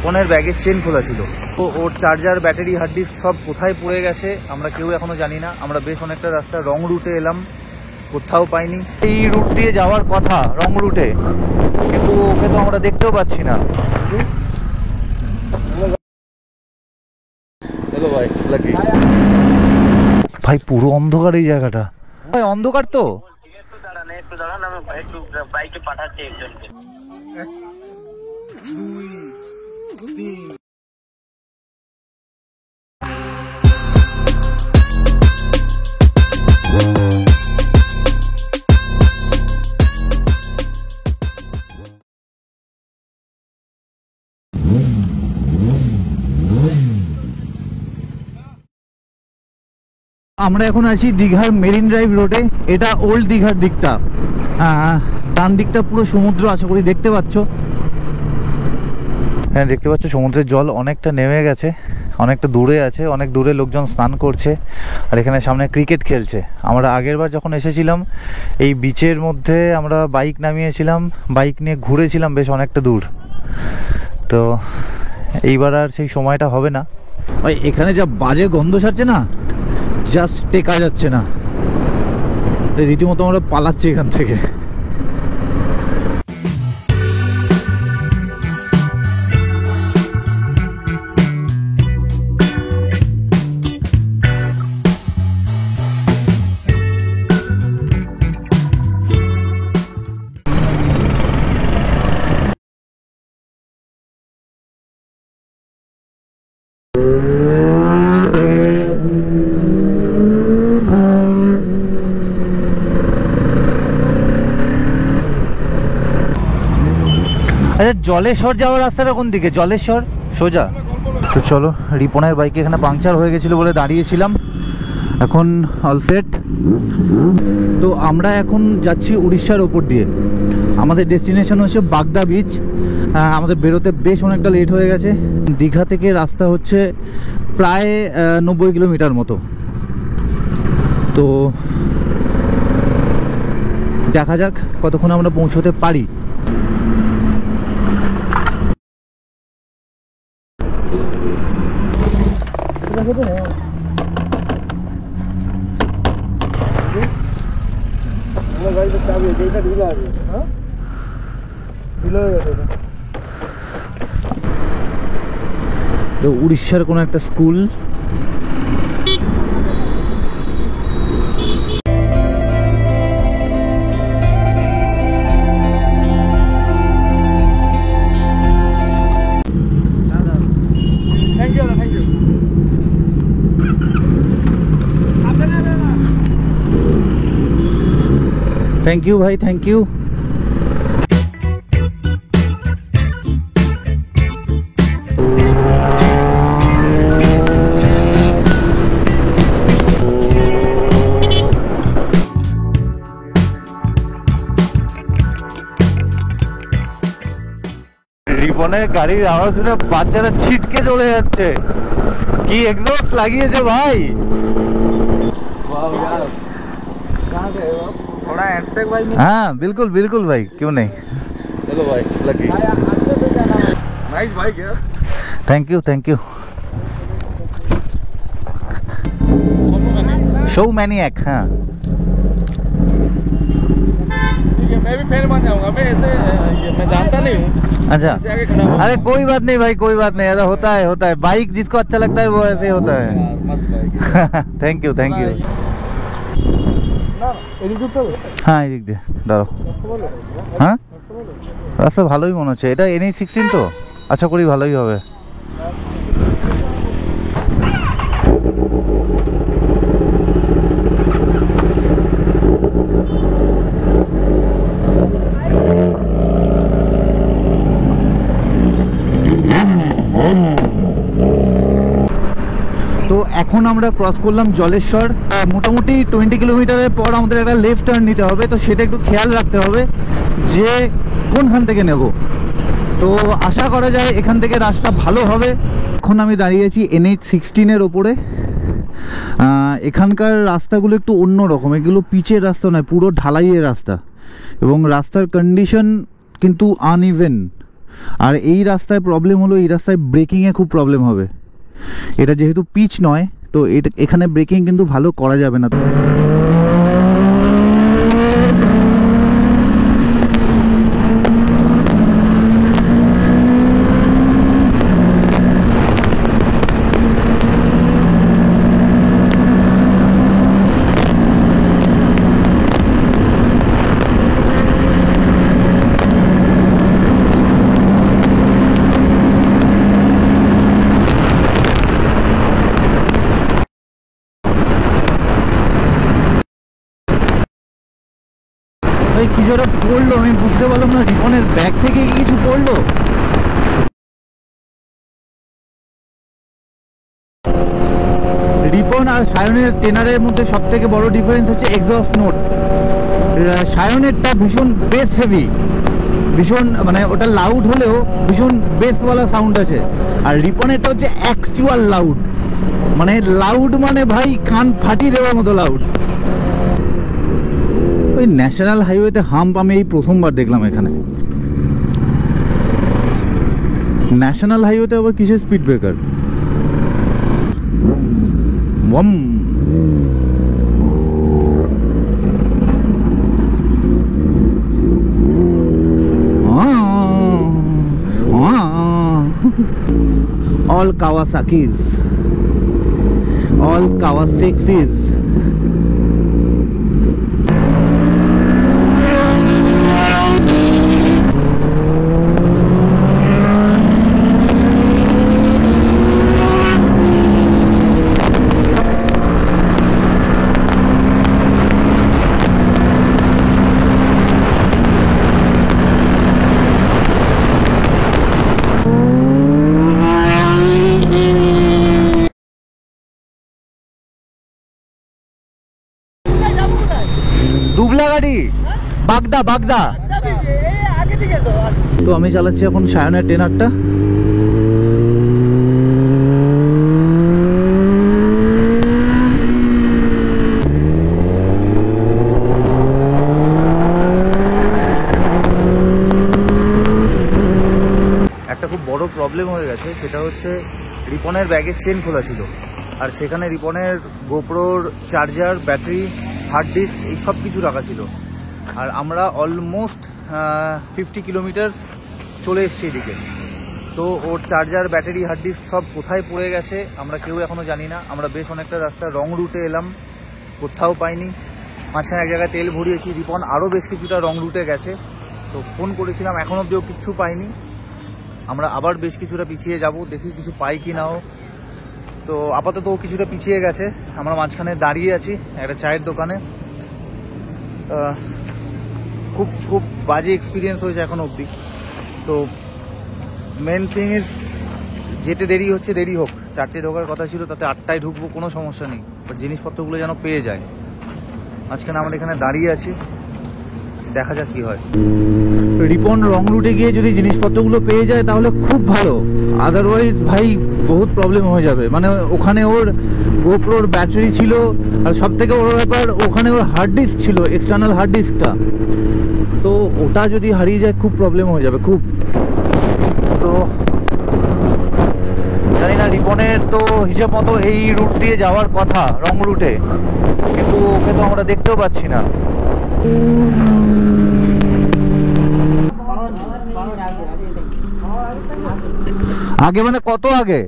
রিপনের ব্যাগের চেন খোলা ছিল, তো ওর চার্জার, ব্যাটারি, হার্ড ডিস্ক সব কোথায় পড়ে গেছে আমরা কেউ এখনো জানি না। আমরা বেশ অনেকটা রাস্তা রং রুটে এলাম, কোথাও পাইনি। এই রুট দিয়ে যাওয়ার কথা রং রুটে, কিন্তু ওকে তো আমরা দেখতেও পাচ্ছি না। ভাই লাকি ভাই পুরো অন্ধকার এই জায়গাটা, ভাই অন্ধকার তো। আমরা এখন আছি দীঘার মেরিন ড্রাইভ রোডে। এটা ওল্ড দীঘার দিকটা, ডান দিকটা পুরো সমুদ্র, আশা করি দেখতে পাচ্ছ। হ্যাঁ দেখতে পাচ্ছ সমুদ্রের জল অনেকটা নেমে গেছে, অনেকটা দূরে আছে, অনেক দূরে লোকজন স্নান করছে আর এখানে সামনে ক্রিকেট খেলছে। আমরা আগের বার যখন এসেছিলাম এই বিচের মধ্যে আমরা বাইক নামিয়েছিলাম, বাইক নিয়ে ঘুরেছিলাম বেশ অনেকটা দূর। তো এইবার আর সেই সময়টা হবে না। ভাই এখানে যা বাজে গন্ধ ছাড়ছে না, জাস্ট টেকা যাচ্ছে না, রীতিমতো আমরা পালাচ্ছি এখান থেকে। আচ্ছা জলেশ্বর যাওয়ার রাস্তাটা কোন দিকে? জলেশ্বর সোজা? তো চলো, রিপনের বাইকে এখানে পাংচার হয়ে গেছিলো বলে দাঁড়িয়েছিলাম, এখন অল সেট। তো আমরা এখন যাচ্ছি উড়িষ্যার ওপর দিয়ে। আমাদের ডেস্টিনেশন হচ্ছে বাগদা বিচ। আমাদের বেরোতে বেশ অনেকটা লেট হয়ে গেছে। দীঘা থেকে রাস্তা হচ্ছে প্রায় 90 কিলোমিটার মতো। তো দেখা যাক কতক্ষণ আমরা পৌঁছতে পারি। উড়িষ্যার কোন একটা স্কুল। थैंक यू भाई, थैंक यू। রিপনের গাড়ির আওয়াজ শুনে বাচ্চারা ছিটকে চলে যাচ্ছে। কি এক্সস্ট লাগিয়েছে ভাই। थोड़ा हैंडशेक भाई। हाँ बिल्कुल बिल्कुल भाई, क्यों नहीं। चलो भाई लकी। नाइस भाई क्या। Thank you thank you. Show maniac. हाँ ठीक है, मैं भी फैन बन जाऊंगा। मैं ऐसे मैं जानता नहीं हूँ। अच्छा अरे कोई बात नहीं भाई, कोई बात नहीं, ऐसा होता है होता है। बाइक जिसको अच्छा लगता है वो ऐसे होता है। Thank you thank you. হ্যাঁ এদিক দিয়ে দাঁড়াও। হ্যাঁ রাস্তা ভালোই মনে হচ্ছে, এটা NH16 তো, আশা করি ভালোই হবে। তো এখন আমরা ক্রস করলাম জলেশ্বর। মোটামুটি 20 কিলোমিটারের পর আমাদের একটা লেফট টার্ন নিতে হবে, তো সেটা একটু খেয়াল রাখতে হবে যে কোনখান থেকে নেব। তো আশা করা যায় এখান থেকে রাস্তা ভালো হবে। এখন আমি দাঁড়িয়েছি NH16 ওপরে। এখানকার রাস্তাগুলো একটু অন্য রকম, এগুলো পিচের রাস্তা নয়, পুরো ঢালাইয়ের রাস্তা, এবং রাস্তার কন্ডিশন কিন্তু আনইভেন। আর এই রাস্তায় প্রবলেম হলো, এই রাস্তায় ব্রেকিংয়ে খুব প্রবলেম হবে। এটা যেহেতু পিচ নয়, তো এটা এখানে ব্রেকিং কিন্তু ভালো করা যাবে না। ভাই কিছু একটা পড়লো, আমি বুঝতে পারলাম না, রিপনের ব্যাগ থেকে কিছু পড়লো। রিপন আর সায়নের টেনারের মধ্যে সব থেকে বড় ডিফারেন্স হচ্ছে এক্সস্ট নোট। সায়নেরটা ভীষণ বেস হেভি, ভীষণ মানে ওটা লাউড হলেও ভীষণ বেসওয়ালা সাউন্ড আছে। আর রিপনেরটা হচ্ছে অ্যাকচুয়াল লাউড, মানে লাউড মানে ভাই কান ফাটিয়ে দেওয়ার মতো লাউড। ওই ন্যাশনাল হাইওয়েতে হাম্প আমি এই প্রথমবার দেখলাম এখানে। ন্যাশনাল হাইওয়েতে আবার কিসের speed breaker? Warm all Kawasaki's, all Kawasaki's. Dubla গাড়ি, বাগদা বাগদা। তো আমি চালাচ্ছি এখন সায়নের ট্রেনারটা। একটা খুব বড় প্রবলেম হয়ে গেছে, সেটা হচ্ছে রিপনের ব্যাগের চেন খোলা ছিল, আর সেখানে রিপনের গোপ্রোর চার্জার, ব্যাটারি, হার্ড ডিস্ক এই সব কিছু রাখা ছিল। আর আমরা অলমোস্ট 50 কিলোমিটার চলে এসেছি এদিকে। তো ওর চার্জার, ব্যাটারি, হার্ড ডিস্ক সব কোথায় পড়ে গেছে আমরা কেউ এখনও জানি না। আমরা বেশ অনেকটা রাস্তা রং রুটে এলাম, কোথাও পাইনি। মাঝখানে এক জায়গায় তেল ভরিয়েছি। রিপন আরও বেশ কিছুটা রং রুটে গেছে, তো ফোন করেছিলাম, এখন অবধিও কিচ্ছু পাইনি। আমরা আবার বেশ কিছুটা পিছিয়ে যাব, দেখি কিছু পাই কি নাও। তো আপাতত ও কিছুটা পিছিয়ে গেছে, আমরা মাঝখানে দাঁড়িয়ে আছি একটা চায়ের দোকানে। খুব খুব বাজে এক্সপিরিয়েন্স হয়েছে এখন অবধি। তো মেন থিং ইজ যেতে দেরি হচ্ছে, দেরি হোক। 4টে ঢোকার কথা ছিল, তাতে 8টায় ঢুকবো, কোনো সমস্যা নেই, বাট জিনিসপত্রগুলো যেন পেয়ে যায়। মাঝখানে আমরা এখানে দাঁড়িয়ে আছি, দেখা যাক কি হয়। রিপন রং রুটে গিয়ে যদি জিনিসপত্রগুলো পেয়ে যায় তাহলে খুব ভালো, আদারওয়াইজ ভাই বহুত প্রবলেম হয়ে যাবে। মানে ওখানে ওর গোপ্রোর ব্যাটারি ছিল, আর সব থেকে বড় ব্যাপার ওখানে ওর হার্ড ডিস্ক ছিল, এক্সটার্নাল হার্ড ডিস্কটা। তো ওটা যদি হারিয়ে যায় খুব প্রবলেম হয়ে যাবে, খুব। তো জানি না, রিপনের তো হিসেব মতো এই রুট দিয়ে যাওয়ার কথা, রং রুটে, কিন্তু ওকে তো আমরা দেখতেও পাচ্ছি না। আগে মানে কত আগে?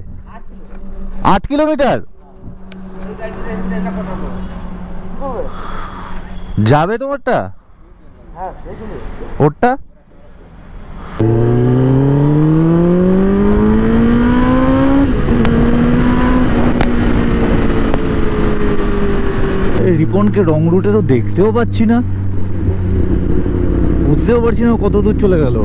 8 কিলোমিটার যাবে তোমারটা? ওরটা রিপনকে রং রুটে তো দেখতেও পাচ্ছি না, বুঝতেও পারছি না কত দূর চলে গেল।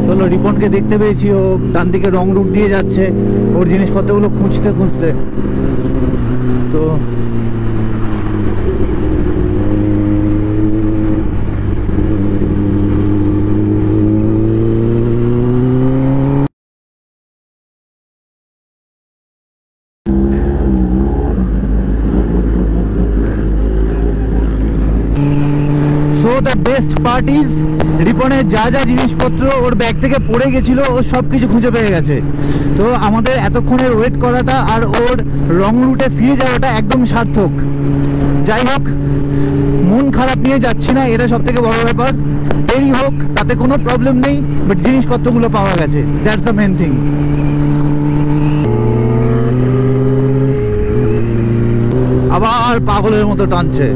চলো, রিপনকে দেখতে পেয়েছি, ও ডান দিকে রং রুট দিয়ে যাচ্ছে ওর জিনিসপত্রগুলো খুঁজতে খুঁজতে। তো বেস্ট পার্ট ইজ রিপনের যা যা জিনিসপত্র ওর ব্যাগ থেকে পড়ে গেছিল ও সব কিছু খুঁজে পেয়ে গেছে। তো আমাদের এতক্ষণের ওয়েট করাটা আর ওর রং রুটে ফিরে যাওয়াটা একদম সার্থক। যাই হোক, মন খারাপ নিয়ে যাচ্ছি না, এটা সব থেকে বড় ব্যাপার। দেরি হোক তাতে কোনো প্রবলেম নেই, বাট জিনিসপত্রগুলো পাওয়া গেছে, দ্যাটস দ্য মেন থিং। আবার পাগলের মতো টানছে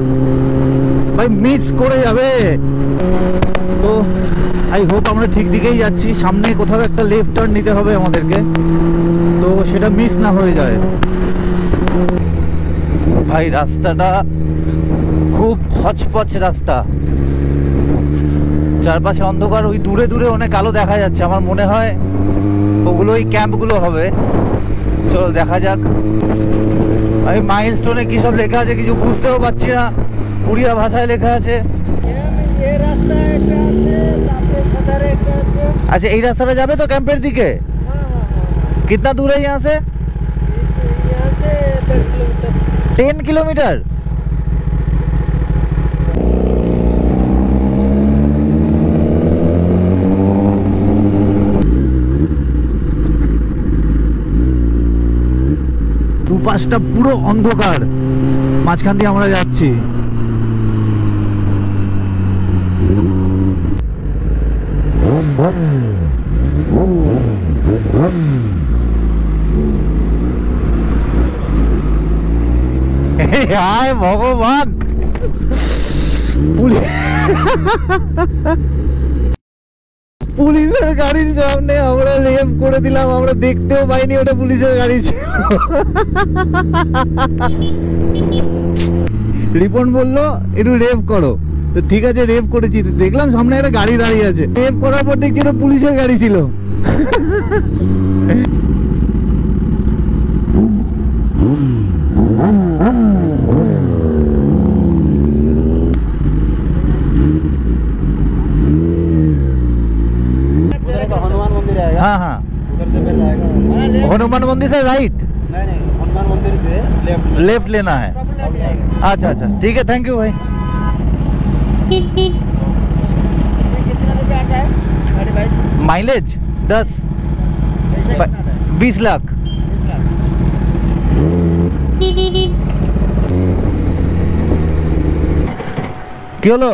ভাই, মিস করে যাবে। তো আই হোপ আমরা ঠিক দিকেই যাচ্ছি। সামনে কোথাও একটা লেফট টার্ন নিতে হবে আমাদেরকে, তো সেটা মিস না হয়ে যায়। ভাই রাস্তাটা খুব হচপচ রাস্তা, চারপাশে অন্ধকার, ওই দূরে দূরে অনেক আলো দেখা যাচ্ছে। আমার মনে হয় ওগুলো ওই ক্যাম্পগুলো হবে। চলো দেখা যাক। আমি মাইলস্টোনে কি সব লেখা আছে কিছু বুঝতেও পারছি না, উড়িয়া ভাষায় লেখা আছে। अच्छा এই রাস্তাটা যাবে তো ক্যাম্পের দিকে? कितना दूर है यहाँ से? 10 किलोमीटर। দুপাশটা পুরো অন্ধকার, মাঝখান দিয়ে আমরা যাচ্ছি। হায় ভগবান, পুলিশের গাড়ির সামনে আমরা রেপ করে দিলাম, আমরা দেখতেও পাইনি ওটা পুলিশের গাড়ি ছিল। রিপন বললো একটু রেপ করো, তো ঠিক আছে রেপ করেছি। দেখলাম সামনে একটা গাড়ি দাঁড়িয়ে আছে, রেপ করার পর দেখছি ওটা পুলিশের গাড়ি ছিল। हाँ हाँ, हनुमान मंदिर से राइट? नहीं, हनुमान मंदिर से लेफ्ट लेना है। अच्छा अच्छा ठीक है, थैंक यू भाई। माइलेज 10-20 लाख। কি হলো?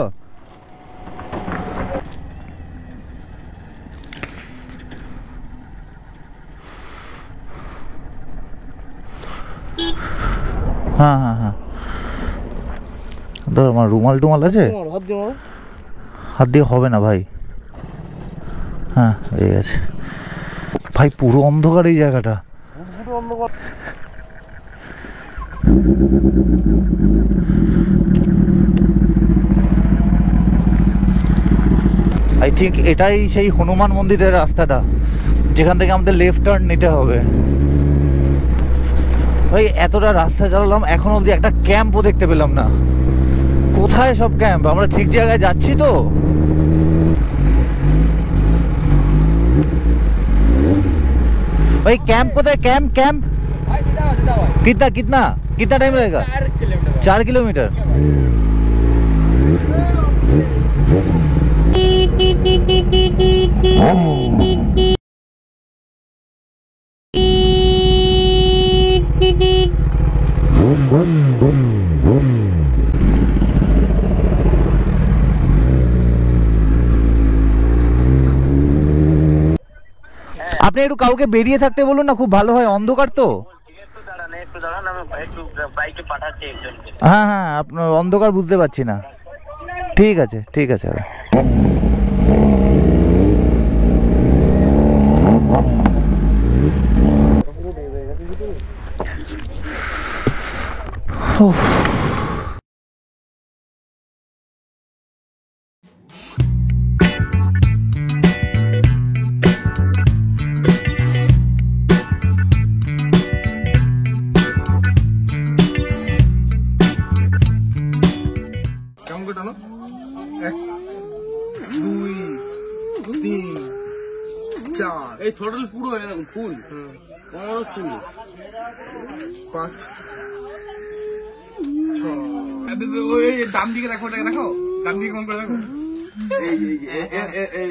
हाँ हाँ हाँ, ধর আমার রুমাল টুমাল আছে, হাত দিয়ে হবে না ভাই। হ্যাঁ ঠিক আছে ভাই, পুরো অন্ধকার এই জায়গাটা। আই থিঙ্ক এটাই সেই হনুমান মন্দিরের রাস্তাটা, যেখান থেকে আমাদের লেফট টার্ন নিতে হবে। ভাই এতটা রাস্তা চালালাম, এখন অবধি একটা ক্যাম্পও দেখতে পেলাম না। কোথায় সব ক্যাম্প? আমরা ঠিক জায়গায় যাচ্ছি তো? भाई कैंप कोথায়? कैंप कैंप कितना कितना कितना टाइम लगेगा? 4 किलोमीटर। আপনি একটু কাউকে বেরিয়ে থাকতে বলুন না, খুব ভালো হয়, অন্ধকার তো। হ্যাঁ হ্যাঁ, আপনার অন্ধকার বুঝতে পারছি না। ঠিক আছে ঠিক আছে। টানো 1 2 3 4 এই টোটাল পুরো এরকম ফুল। বড় ফুল 5 6। ওই ডান দিকে দেখো, ওটাকে দেখো, ডান দিকে কোন করে দেখো। এই